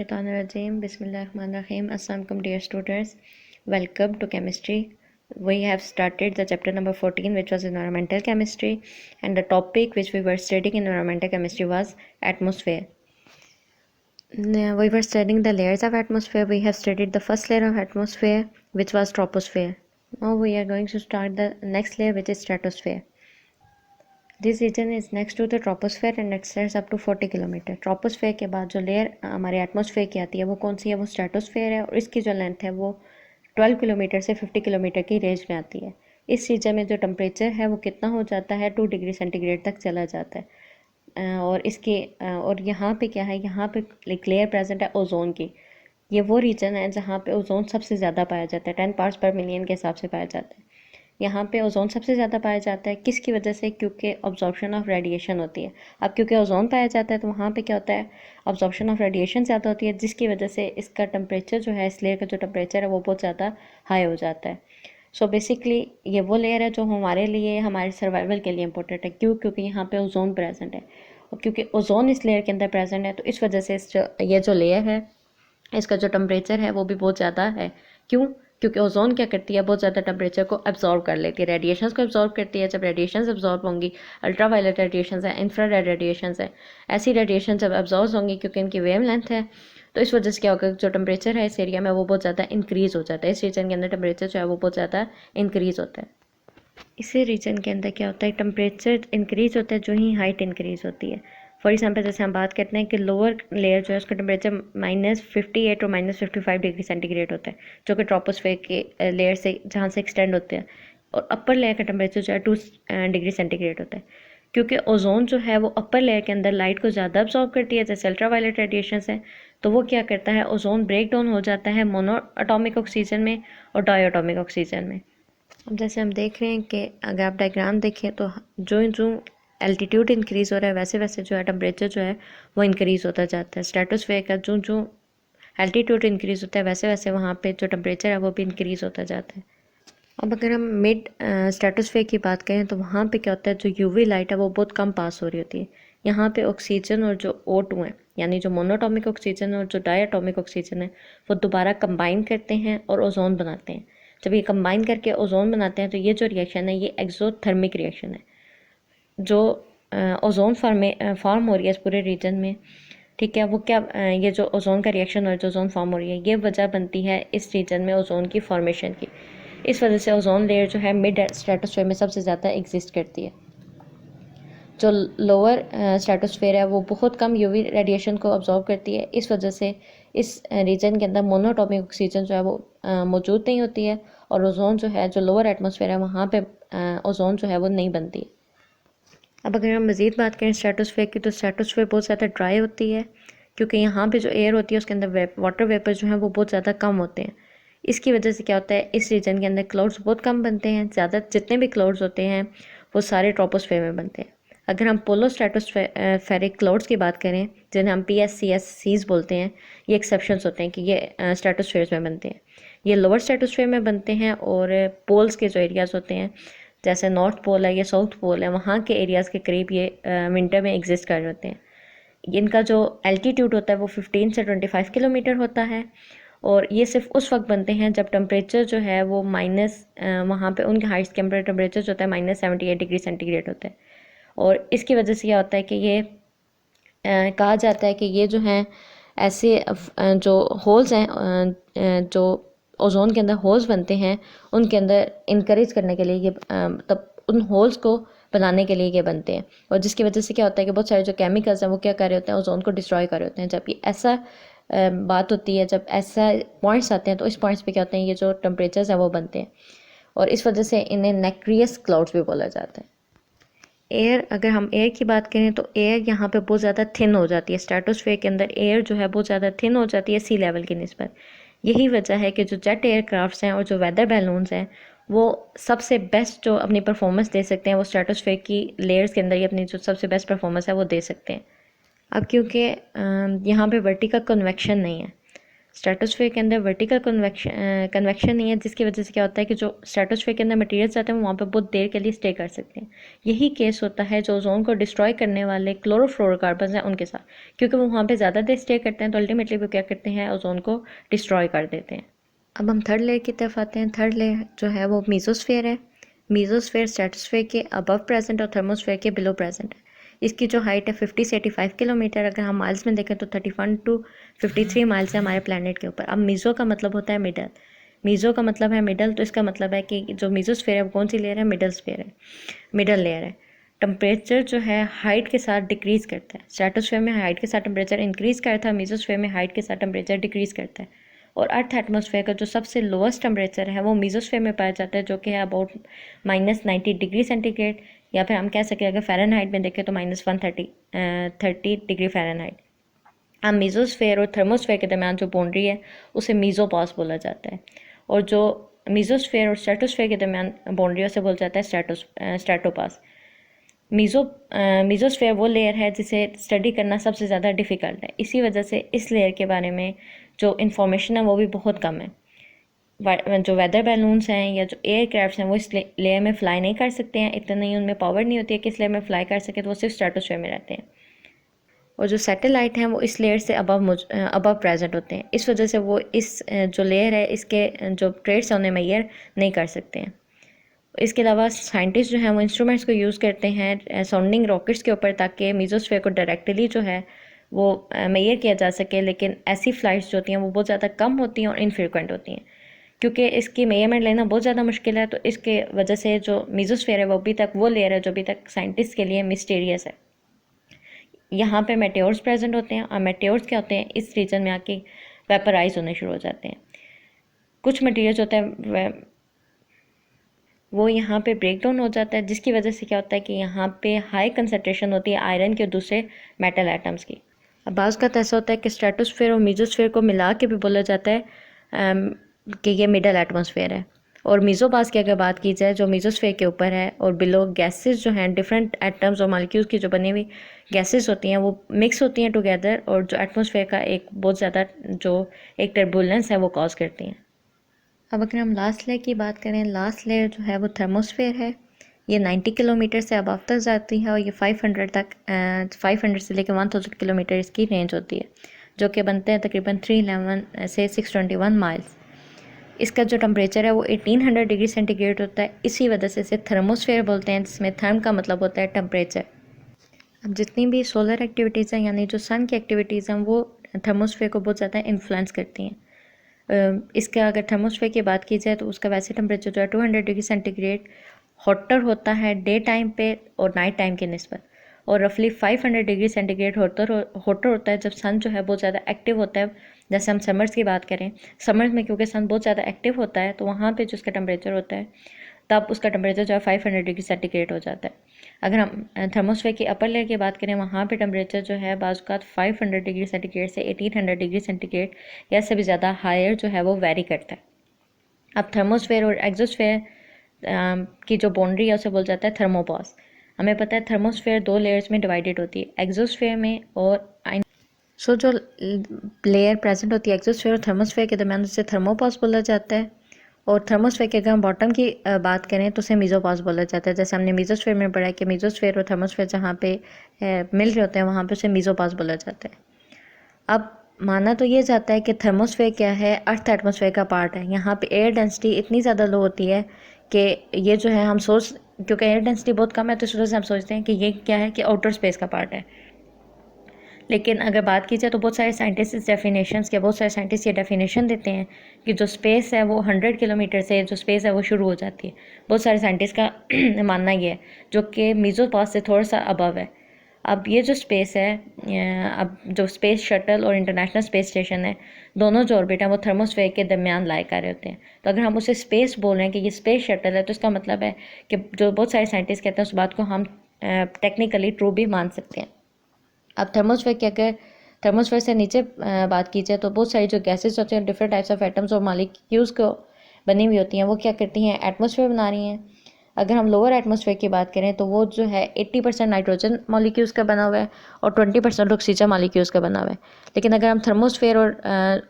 Minash-shaytanir-rajeem. Bismillahir-rahmanir-rahim. Assalamualaikum dear students. Welcome to chemistry. We have started the chapter number 14, which was environmental chemistry, and the topic which we were studying in environmental chemistry was atmosphere. Now, we were studying the layers of atmosphere. We have studied the first layer of atmosphere, which was troposphere. Now we are going to start the next layer, which is stratosphere. This region is next to the troposphere and extends up to 40 kilometre. Troposphere के बाद जो layer हमारे atmosphere की आती है वो कौन सी है? वो स्ट्रेटोस्फेयर है, और इसकी जो लेंथ है वो 12 किलोमीटर से 50 किलोमीटर की रेंज में आती है। इस रीजन में जो टेम्परेचर है वो कितना हो जाता है? 2 डिग्री सेंटीग्रेड तक चला जाता है। और यहाँ पे क्या है? यहाँ पे एक लेयर प्रेजेंट है ओजोन की। ये वो रीजन है जहाँ पे ओजोन सबसे ज़्यादा पाया जाता है, 10 पार्ट्स पर मिलियन के हिसाब से पाया जाता है। यहाँ पे ओजोन सबसे ज़्यादा पाया जाता है, किसकी वजह से? क्योंकि ऑब्जॉर्प्शन ऑफ रेडिएशन होती है। अब क्योंकि ओजोन पाया जाता है तो वहाँ पे क्या होता है? ऑब्जॉर्प्शन ऑफ रेडिएशन ज़्यादा होती है, जिसकी वजह से इसका टेम्परेचर जो है, इस लेयर का जो टेम्परेचर है वो बहुत ज़्यादा हाई हो जाता है। सो बेसिकली ये वो लेयर है जो हमारे लिए, हमारे सर्वाइवल के लिए इंपॉर्टेंट है। क्यों? क्योंकि यहाँ पे ओजोन प्रेजेंट है, और क्योंकि ओजोन इस लेयर के अंदर प्रेजेंट है तो इस वजह से ये जो लेयर है इसका जो टेम्परेचर है वो भी बहुत ज़्यादा है। क्यों? क्योंकि ओजोन क्या करती है? बहुत ज़्यादा टेम्परेचर को एब्जॉर्ब कर लेती है, रेडिएशंस को एब्जॉर्ब करती है। जब रेडिएशंस एब्जॉर्ब होंगी, अल्ट्रावायलेट रेडिएशंस है, इंफ्रारेड रेडिएशंस है, ऐसी रेडिएशन जब एब्जॉर्ब होंगी क्योंकि इनकी वेवलेंथ है, तो इस वजह से क्या होगा? जो टेम्परेचर है इस एरिया में वो बहुत ज़्यादा इंक्रीज़ हो जाता है। इस रीजन के अंदर टेम्परेचर जो है वो बहुत ज़्यादा इंक्रीज़ होता है। इसी रीजन के अंदर क्या होता है? टेम्परेचर इंक्रीज़ होता है जो ही हाइट इंक्रीज़ होती है। फॉर एग्जाम्पल जैसे हम बात करते हैं कि लोअर लेयर जो है उसका टेम्परेचर -58 और -55 डिग्री सेंटीग्रेड होता है, जो कि ट्रोपोस्फेयर के लेयर से जहाँ से एक्सटेंड होते हैं, और अपर लेयर का टेम्परेचर जो है 2 डिग्री सेंटीग्रेड होता है। क्योंकि ओजोन जो है वो अपर लेयर के अंदर लाइट को ज़्यादा अब्जॉर्ब करती है, जैसे अल्ट्रावायलेट रेडिएशंस है, तो वो क्या करता है? ओजोन ब्रेक डाउन हो जाता है मोनो एटॉमिक ऑक्सीजन में और डाई एटॉमिक ऑक्सीजन में। अब जैसे हम देख रहे हैं कि अगर आप डायग्राम देखें तो जो जो एल्टीट्यूड इंक्रीज़ हो रहा है वैसे वैसे जो है टेम्परेचर जो है वो इंक्रीज़ होता जाता है। स्ट्रेटोस्फेयर का जो जो एल्टीट्यूड इंक्रीज़ होता है वैसे वैसे वहाँ पे जो टेम्परेचर है वो भी इंक्रीज़ होता जाता है। अब अगर हम मिड स्ट्रेटोस्फेयर की बात करें तो वहाँ पे क्या होता है? जो यूवी लाइट है वो बहुत कम पास हो रही होती है। यहाँ पे ऑक्सीजन और जो O2 है, यानी जो मोनोटॉमिक ऑक्सीजन और जो डायटॉमिक ऑक्सीजन है, वो दोबारा कंबाइन करते हैं और ओजोन बनाते हैं। जब ये कंबाइन करके ओजोन बनाते हैं तो ये जो रिएक्शन है ये एक्सोथर्मिक रिएक्शन है, जो ओजोन फॉर्म हो रही है इस पूरे रीजन में। ठीक है, वो क्या ये जो ओजोन का रिएक्शन और जो ओजोन फॉर्म हो रही है ये वजह बनती है इस रीजन में ओजोन की फॉर्मेशन की। इस वजह से ओजोन लेयर जो है मिड स्ट्रेटोस्फेयर में सबसे ज़्यादा एग्जिस्ट करती है। जो लोअर स्ट्रेटोस्फेयर है वो बहुत कम यूवी रेडिएशन को अब्जॉर्ब करती है। इस वजह से इस रीजन के अंदर मोनोटॉमिक ऑक्सीजन जो है वो मौजूद नहीं होती है, और ओजोन जो है, जो लोअर एटमॉस्फेयर है वहाँ पे ओजोन जो है वो नहीं बनती है। अब अगर हम मज़ीद बात करें स्ट्रेटोस्फेयर की, तो स्ट्रेटोस्फेयर बहुत ज़्यादा ड्राई होती है, क्योंकि यहाँ पे जो एयर होती है उसके अंदर वाटर वेपर जो है वो बहुत ज़्यादा कम होते हैं। इसकी वजह से क्या होता है? इस रीजन के अंदर क्लाउड्स बहुत कम बनते हैं। ज़्यादा जितने भी क्लाउड्स होते हैं वो सारे ट्रोपोस्फेयर में बनते हैं। अगर हम पोलो स्ट्रेटोस्फेरिक क्लाउड्स की बात करें, जिन्हें हम PSCSCs बोलते हैं, ये एक्सेप्शंस होते हैं कि ये स्ट्रेटोस्फेयर्स में बनते हैं। ये लोअर स्ट्रेटोस्फेयर में बनते हैं, और पोल्स के जो एरियाज़ होते हैं, जैसे नॉर्थ पोल है या साउथ पोल है, वहाँ के एरियाज़ के करीब ये विंटर में एग्जिस्ट कर रहे होते हैं। इनका जो एल्टीट्यूड होता है वो 15 से 25 किलोमीटर होता है, और ये सिर्फ उस वक्त बनते हैं जब टेम्परेचर जो है वो वहाँ पे उनके हाइट्स के टेम्परेचर जो होता है -78 डिग्री सेंटीग्रेड होता है। और इसकी वजह से क्या होता है कि ये कहा जाता है कि ये जो हैं ऐसे जो होल्स हैं, जो ओजोन के अंदर होल्स बनते हैं उनके अंदर इनकरेज करने के लिए ये तब उन होल्स को बनाने के लिए ये बनते हैं, और जिसकी वजह से क्या होता है कि बहुत सारे जो केमिकल्स हैं वो क्या कर रहे होते हैं? ओजोन को डिस्ट्रॉय कर रहे होते हैं। जब ये ऐसा बात होती है, जब ऐसा पॉइंट्स आते हैं तो इस पॉइंट्स पे क्या होते हैं? ये जो टेम्परेचर्स हैं वो बनते हैं, और इस वजह से इन्हें नेक्रियस क्लाउड्स भी बोला जाता है। एयर, अगर हम एयर की बात करें तो एयर यहाँ पे बहुत ज़्यादा थिन हो जाती है। स्ट्रेटोस्फेयर के अंदर एयर जो है बहुत ज़्यादा थिन हो जाती है सी लेवल की निस्बत। यही वजह है कि जो जेट एयरक्राफ्ट्स हैं और जो वेदर बैलून्स हैं वो सबसे बेस्ट जो अपनी परफॉर्मेंस दे सकते हैं वो स्ट्रेटोस्फेयर की लेयर्स के अंदर ही अपनी जो सबसे बेस्ट परफॉर्मेंस है वो दे सकते हैं। अब क्योंकि यहाँ पे वर्टिकल कन्वेक्शन नहीं है, स्ट्रेटोस्फेयर के अंदर वर्टिकल कन्वेक्शन नहीं है, जिसकी वजह से क्या होता है कि जो स्ट्रेटोस्फेयर के अंदर मटेरियल्स आते हैं वो वहाँ पे बहुत देर के लिए स्टे कर सकते हैं। यही केस होता है जो ओजोन को डिस्ट्रॉय करने वाले क्लोरोफ्लोरोकार्बन हैं उनके साथ, क्योंकि वो वहाँ पे ज़्यादा देर स्टे करते हैं तो अल्टीमेटली वो क्या करते हैं, ओजोन को डिस्ट्रॉय कर देते हैं। अब हम थर्ड लेयर की तरफ आते हैं। थर्ड लेयर जो है वो मीजोस्फेयर है। मीजोस्फेयर स्ट्रेटोस्फेयर के अबव प्रेजेंट और थर्मोस्फेयर के बिलो प्रेजेंट है। इसकी जो हाइट है 50 से 85 किलोमीटर, अगर हम माइल्स में देखें तो 31 टू 53 माइल्स है हमारे प्लानट के ऊपर। अब मीज़ो का मतलब होता है मिडल। मीज़ो का मतलब है मिडल, तो इसका मतलब है कि जो मीजोस्फेयर है वो कौन सी लेयर है, मिडल स्फेयर है, मिडल लेयर है। टेम्परेचर जो है हाइट के साथ डिक्रीज़ करता है। स्ट्रेटोस्फेयर में हाइट के साथ टेम्परेचर इंक्रीज़ करता है, मीजोस्फेयर में हाइट के साथ टेम्परेचर डिक्रीज़ करता है। और अर्थ एटमॉस्फेयर का जो सबसे लोएस्ट टेम्परेचर है वो मीजोस्फेयर में पाया जाता है, जो कि है अबाउट -90 डिग्री सेंटीग्रेड, या फिर हम कह सकें अगर फ़ारेनहाइट में देखें तो -130 डिग्री फ़ारेनहाइट। अब मीजोस्फेयर और थर्मोस्फेयर के दरमियान जो बाउंड्री है उसे मीजोपॉज बोला जाता है, और जो मीजोस्फेयर और स्ट्रेटोस्फेयर के दरमियान बाउंड्री उसे बोला जाता है स्ट्रेटोपास। मीजोस्फेयर वो लेयर है जिसे स्टडी करना सबसे ज़्यादा डिफ़िकल्ट है। इसी वजह से इस लेयर के बारे में जो इन्फॉर्मेशन है वो भी बहुत कम है। जो वेदर बैलून्स हैं या जो एयरक्राफ्ट हैं वो इस लेयर में फ़्लाई नहीं कर सकते हैं, इतना नहीं उनमें पावर नहीं होती है कि इस लेयर में फ़्लाई कर सके, तो वो सिर्फ स्ट्रेटोस्फेयर में रहते हैं। और जो सैटेलाइट हैं वो इस लेयर से अबव प्रेजेंट होते हैं। इस वजह से वो इस जो लेयर है इसके जो ट्रेड्स हैं उन्हें मेजर नहीं कर सकते हैं। इसके अलावा साइंटिस्ट जो हैं वो इंस्ट्रूमेंट्स को यूज़ करते हैं साउंडिंग रॉकेट्स के ऊपर, ताकि मीजोस्फेयर को डायरेक्टली जो है वो मेजर किया जा सके। लेकिन ऐसी फ़्लाइट्स जो होती हैं वो बहुत ज़्यादा कम होती हैं और इनफ्रीक्वेंट होती हैं, क्योंकि इसकी मेजरमेंट लेना बहुत ज़्यादा मुश्किल है। तो इसके वजह से जो मीजोस्फेयर है वो अभी तक वो लेयर है जो अभी तक साइंटिस्ट के लिए मिस्टीरियस है। यहाँ पे मेटेओर्स प्रेजेंट होते हैं, और मेटेओर्स क्या होते हैं, इस रीजन में आके वेपराइज होने शुरू हो जाते हैं। कुछ मटीरियल होता है वो यहाँ पे ब्रेक डाउन हो जाता है, जिसकी वजह से क्या होता है कि यहाँ पे हाई कंसनट्रेशन होती है आयरन के और दूसरे मेटल एटम्स की। अब बाज़ का ऐसा होता है कि स्ट्रेटोस्फेयर और मीजोस्फेयर को मिला के भी बोला जाता है कि ये मिडल एटमॉस्फेयर है। और मीज़ोपास की अगर बात की जाए, जो मीजोस्फेयर के ऊपर है और बिलो गैसेस जो हैं, डिफरेंट एटम्स और मॉलिक्यूल्स की जो बनी हुई गैसेस होती हैं वो मिक्स होती हैं टुगेदर, और जो एटमॉस्फेयर का एक बहुत ज़्यादा जो एक टर्बुलेंस है वो कॉज करती हैं। अब अगर हम लास्ट लेयर की बात करें, लास्ट लेयर जो है वो थर्मोस्फेयर है। ये 90 किलोमीटर से अबव तक जाती है, और ये 500 से लेकर 1000 किलोमीटर इसकी रेंज होती है, जो कि बनते हैं तकरीबन 311 से 621 माइल्स। इसका जो टेम्परेचर है वो 1800 डिग्री सेंटीग्रेड होता है। इसी वजह से इसे थर्मोस्फेयर बोलते हैं, जिसमें थर्म का मतलब होता है टेम्परेचर। अब जितनी भी सोलर एक्टिविटीज़ हैं, यानी जो सन की एक्टिविटीज़ हैं, वो थर्मोस्फेयर को बहुत ज़्यादा इन्फ्लुएंस करती हैं। इसका अगर थर्मोस्फेयर की बात की जाए तो उसका वैसे टेम्परेचर जो है 200 डिग्री सेंटीग्रेड हॉटर होता है डे टाइम पे और नाइट टाइम के निस्बत, और रफली 500 डिग्री सेंटीग्रेड हॉटर होता है जब सन जो है बहुत ज़्यादा एक्टिव होता है। जैसे हम समर्स की बात करें, समर्स में क्योंकि सन बहुत ज़्यादा एक्टिव होता है तो वहाँ पे जो उसका टेम्परेचर होता है तब उसका टेम्परेचर जो है 500 डिग्री सेंटीग्रेड हो जाता है। अगर हम थर्मोस्फेयर की अपर लेयर की बात करें, वहाँ पे टेम्परेचर जो है बाज़ औक़ात 500 डिग्री सेंटीग्रेड से 1800 डिग्री सेंटीग्रेड या से भी ज़्यादा हायर जो है वो वेरी करता है। अब थर्मोस्फेयर और एक्सोस्फेयर की जो बाउंड्री है उसे बोल जाता है थर्मोपॉज। हमें पता है थर्मोस्फेयर 2 लेयर्स में डिवाइडेड होती है, एक्सोस्फेयर में और जो लेयर प्रेजेंट होती है एक्सोस्फेयर और थर्मोस्फेयर के दरमियान उसे थर्मोपॉज बोला जाता है। और थर्मोस्फेयर के अगर हम बॉटम की बात करें तो उसे मीजोपॉज बोला जाता है। जैसे हमने मीजोस्फेयर में पढ़ा है कि मीजोस्फेयर और थर्मोस्फेयर जहाँ पे मिल रहे होते हैं वहाँ पे उसे मीजोपॉज बोला जाता है। अब माना तो ये जाता है कि थर्मोस्फेयर क्या है, अर्थ एटमॉस्फेयर का पार्ट है। यहाँ पे एयर डेंसिटी इतनी ज़्यादा लो होती है कि ये जो है क्योंकि एयर डेंसिटी बहुत कम है तो इस वजह से हम सोचते हैं कि ये क्या है कि आउटर स्पेस का पार्ट है। लेकिन अगर बात की जाए तो बहुत सारे साइंटिस्ट इस डेफिनेशंस के बहुत सारे साइंटिस्ट ये डेफिनेशन देते हैं कि जो स्पेस है वो 100 किलोमीटर से जो स्पेस है वो शुरू हो जाती है। बहुत सारे साइंटिस्ट का मानना ये है, जो कि मीजोपॉज से थोड़ा सा अबव है। अब ये जो स्पेस है, अब जो स्पेस शटल और इंटरनेशनल स्पेस स्टेशन है, दोनों जो ऑर्बिट हैं वो थर्मोस्फेयर के दरमियान लाई कर रहे होते हैं। तो अगर हम उसे स्पेस बोल रहे हैं कि ये स्पेस शटल है, तो इसका मतलब है कि जो बहुत सारे साइंटिस्ट कहते हैं उस बात को हम टेक्निकली ट्रू भी मान सकते हैं। अब थर्मोस्फेयर की अगर थर्मोस्फेयर से नीचे बात की जाए तो बहुत सारी जो गैसेस होती हैं, डिफरेंट टाइप्स ऑफ एटम्स और मॉलिक्यूल्स को बनी हुई होती हैं, वो क्या करती हैं, एटमॉस्फेयर बना रही हैं। अगर हम लोअर एटमॉस्फेयर की बात करें तो वो जो है 80% नाइट्रोजन मॉलिक्यूल्स का बना हुआ है और 20% ऑक्सीजन मॉलिक्यूल्स का बना हुआ है। लेकिन अगर हम थर्मोस्फेयर और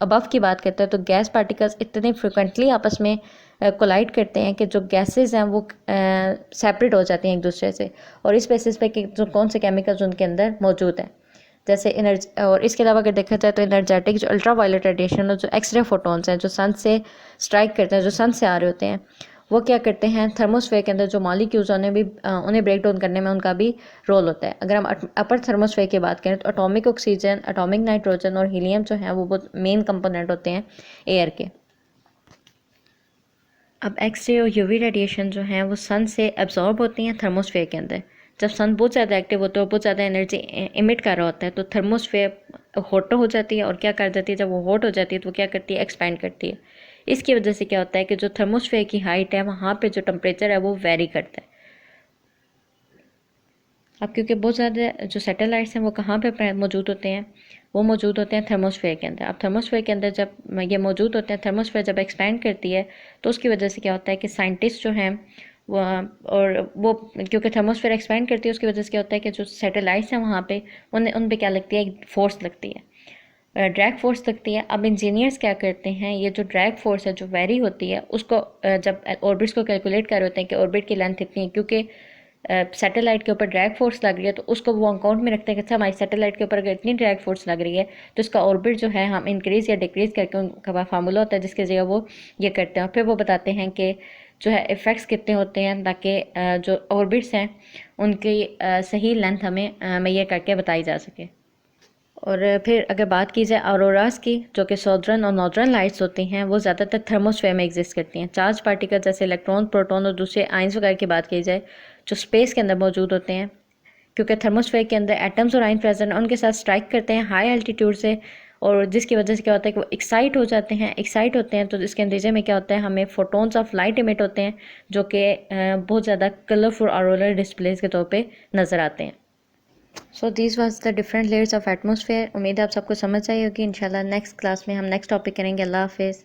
अबव की बात करते हैं तो गैस पार्टिकल्स इतने फ्रिक्वेंटली आपस में कोलाइड करते हैं कि जो गैसेज हैं वो सेपरेट हो जाती हैं एक दूसरे से, और इस बेसिस पे कि जो कौन से केमिकल्स उनके अंदर मौजूद हैं। जैसे एनर्जी, और इसके अलावा अगर देखा जाए तो एनर्जेटिक जो अल्ट्रा वायलेट रेडिएशन और जो एक्सरे फोटोन्स हैं जो सन से स्ट्राइक करते हैं, जो सन से आ रहे होते हैं, वो क्या करते हैं थर्मोस्फेयर के अंदर जो मॉलिक्यूल्स उन्हें ब्रेक डाउन करने में उनका भी रोल होता है। अगर हम अपर थर्मोस्फेयर की बात करें तो एटॉमिक ऑक्सीजन, एटॉमिक नाइट्रोजन और हीलियम जो है वो बहुत मेन कंपोनेंट होते हैं एयर के। अब एक्स रे और यूवी रेडिएशन जो हैं वो सन से एब्जॉर्ब होती हैं थर्मोस्फेयर के अंदर। जब सन बहुत ज़्यादा एक्टिव होता है और बहुत ज़्यादा एनर्जी इमिट कर रहा होता है तो थर्मोस्फेयर हॉट हो जाती है, और क्या कर जाती है, जब वो हॉट हो जाती है तो वो क्या करती है, एक्सपैंड करती है। इसकी वजह से क्या होता है कि जो थर्मोस्फेयर की हाइट है वहाँ पे जो टेम्परेचर है वो वेरी करता है। अब क्योंकि बहुत ज़्यादा जो सैटेलाइट्स हैं वो कहाँ पे मौजूद होते हैं, वो मौजूद होते हैं थर्मोस्फेयर के अंदर। अब थर्मोस्फेयर के अंदर जब ये मौजूद होते हैं, थर्मोस्फेयर जब एक्सपैंड करती है तो उसकी वजह से क्या होता है कि साइंटिस्ट जो हैं वो क्योंकि थर्मोस्फेयर एक्सपैंड करती है उसकी वजह से क्या होता है कि जो सैटेलाइट्स हैं वहाँ पे उन पे क्या लगती है, एक फोर्स लगती है, ड्रैग फोर्स लगती है। अब इंजीनियर्स क्या करते हैं, ये जो ड्रैग फोर्स है जो वेरी होती है उसको जब ऑर्बिट्स को कैलकुलेट कर रहे होते हैं कि ऑर्बिट की लेंथ इतनी है, क्योंकि सैटेलाइट के ऊपर ड्रैग फोर्स लग रही है, तो उसको वो अकाउंट में रखते हैं कि अच्छा हमारी सैटेलाइट के ऊपर अगर इतनी ड्रैग फोर्स लग रही है तो इसका ऑर्बिट जो है हम इंक्रीज़ या डिक्रीज़ करके, उनका फार्मूला होता है जिसके जगह वो ये करते हैं, और फिर वो बताते हैं कि जो है इफ़ेक्ट्स कितने होते हैं, ताकि जो ऑर्बिट्स हैं उनकी सही लेंथ हमें मुहैया करके बताई जा सके। और फिर अगर बात की जाए ऑरोरास की, जो कि सॉदर्न और नॉर्दर्न लाइट्स होती हैं, वो ज़्यादातर थर्मोस्फेयर में एग्जिस्ट करती हैं। चार्ज पार्टिकल जैसे इलेक्ट्रॉन, प्रोटॉन और दूसरे आइंस वगैरह की बात की जाए जो स्पेस के अंदर मौजूद होते हैं, क्योंकि थर्मोस्फेयर के अंदर एटम्स और आइन प्रेजेंट उनके साथ स्ट्राइक करते हैं हाई एल्टीट्यूड से, और जिसकी वजह से क्या होता है कि वो एक्साइट हो जाते हैं, एक्साइट होते हैं तो इसके नतीजे में क्या होता है, हमें फोटोन्स ऑफ लाइट इमिट होते हैं जो कि बहुत ज़्यादा कलरफुल ऑरोरल डिस्प्लेस के तौर पे नज़र आते हैं। So this was the different layers of atmosphere. उम्मीद है आप सबको समझ आई होगी। इंशाल्लाह नेक्स्ट क्लास में हम नेक्स्ट टॉपिक करेंगे। अल्लाह हाफिज़।